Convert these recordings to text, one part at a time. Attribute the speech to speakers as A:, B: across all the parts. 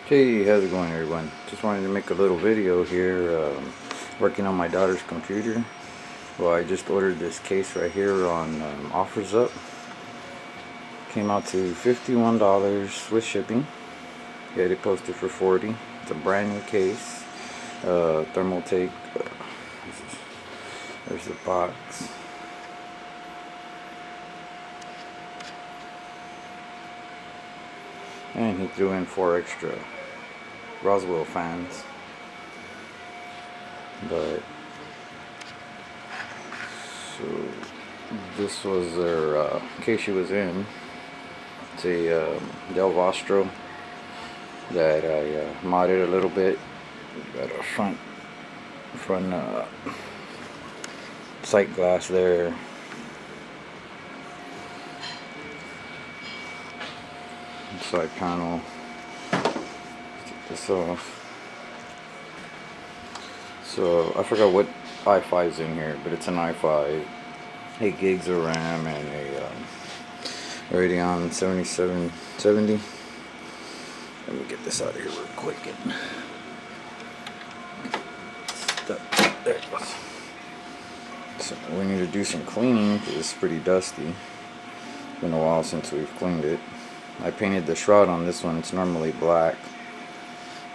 A: Hey, how's it going, everyone? Just wanted to make a little video here, working on my daughter's computer. Well, I just ordered this case right here on offerup. Came out to $51 with shipping. Had it posted for $40. It's a brand new case. Thermaltake. There's the box. And he threw in 4 extra Roswell fans. But so this was their case she was in. It's a Del Vostro that I modded a little bit. Got a front sight glass there. Side panel. Take this off. So I forgot what i5's in here, but it's an i5, 8 gigs of RAM, and a Radeon 7770. Let me get this out of here real quick. There it goes. So we need to do some cleaning because it's pretty dusty. It's been a while since we've cleaned it. I painted the shroud on this one. It's normally black.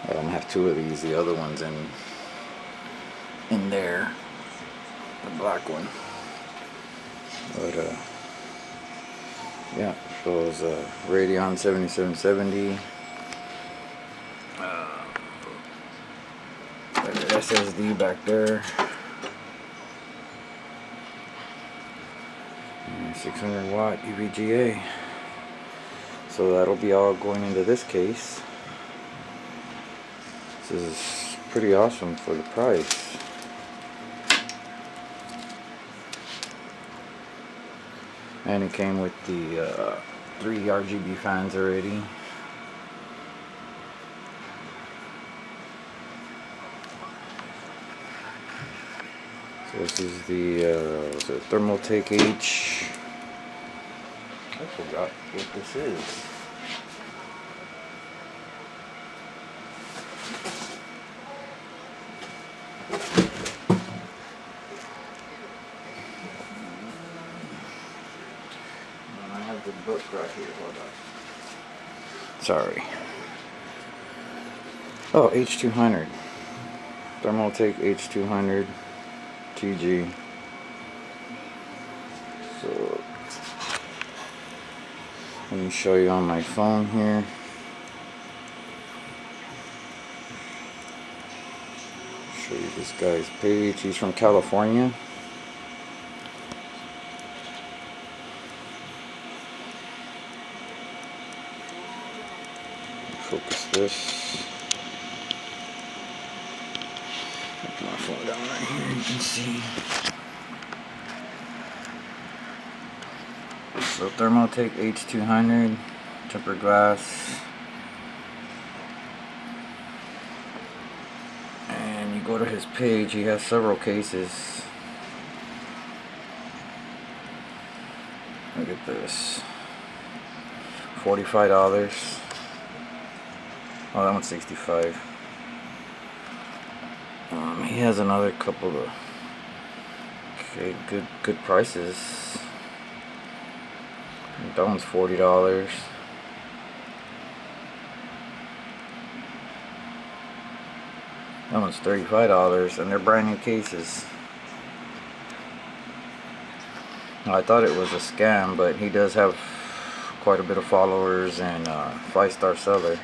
A: I have 2 of these. The other one's in there, the black one. But yeah, so it was a Radeon 7770. Got the SSD back there. 600 watt EVGA. So that'll be all going into this case. This is pretty awesome for the price. And it came with the 3 RGB fans already. So this is the Thermaltake H. I forgot what this is. I have the book right here. Hold on. Sorry. Oh, H200. Thermaltake H200 TG. So let me show you on my phone here. Show you this guy's page. He's from California. Focus this. Put my phone down right here. You can see. So Thermaltake H200 tempered glass. And you go to his page, he has several cases. Look at this. $45. Oh, that one's $65. He has another couple of good prices. That one's $40. That one's $35, and they're brand new cases. I thought it was a scam, but he does have quite a bit of followers and 5-star seller.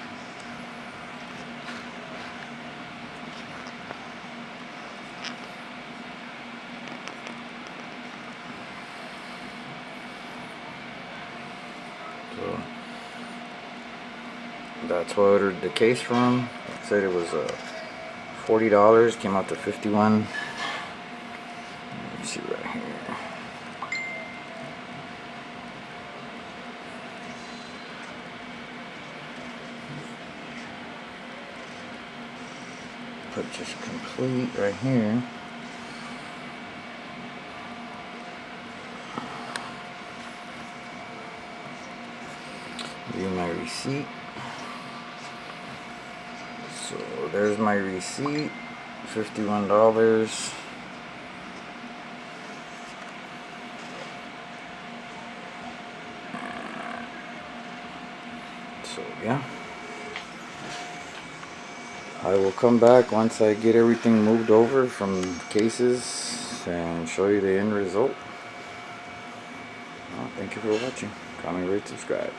A: So that's what I ordered the case from. Like I said, it was $40, came out to $51. Let's see right here. Purchase complete right here. View my receipt. So there's my receipt, $51. So yeah, I will come back once I get everything moved over from cases and show you the end result. Well, thank you for watching. Comment, rate, subscribe.